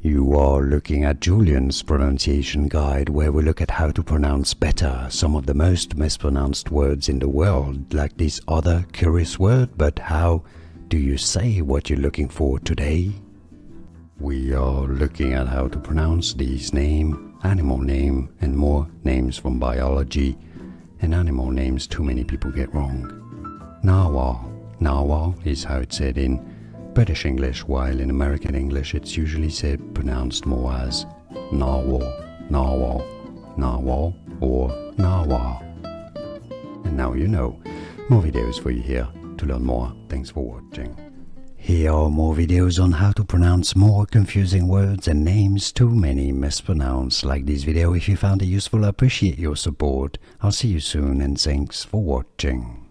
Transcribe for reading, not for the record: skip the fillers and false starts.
You are looking at Julian's pronunciation guide, where we look at how to pronounce better some of the most mispronounced words in the world, like this other curious word. But how do you say what you're looking for today? We are looking at how to pronounce these name, animal name, and more names from biology, and animal names too many people get wrong. Narwhal. Narwhal is how it's said in British English, while in American English it's usually pronounced more as narwhal, narwhal, narwhal, or narwhal. And now you know. More videos for you here to learn more. Thanks for watching. Here are more videos on how to pronounce more confusing words and names too many mispronounced. Like this video if you found it useful. I appreciate your support. I'll see you soon and thanks for watching.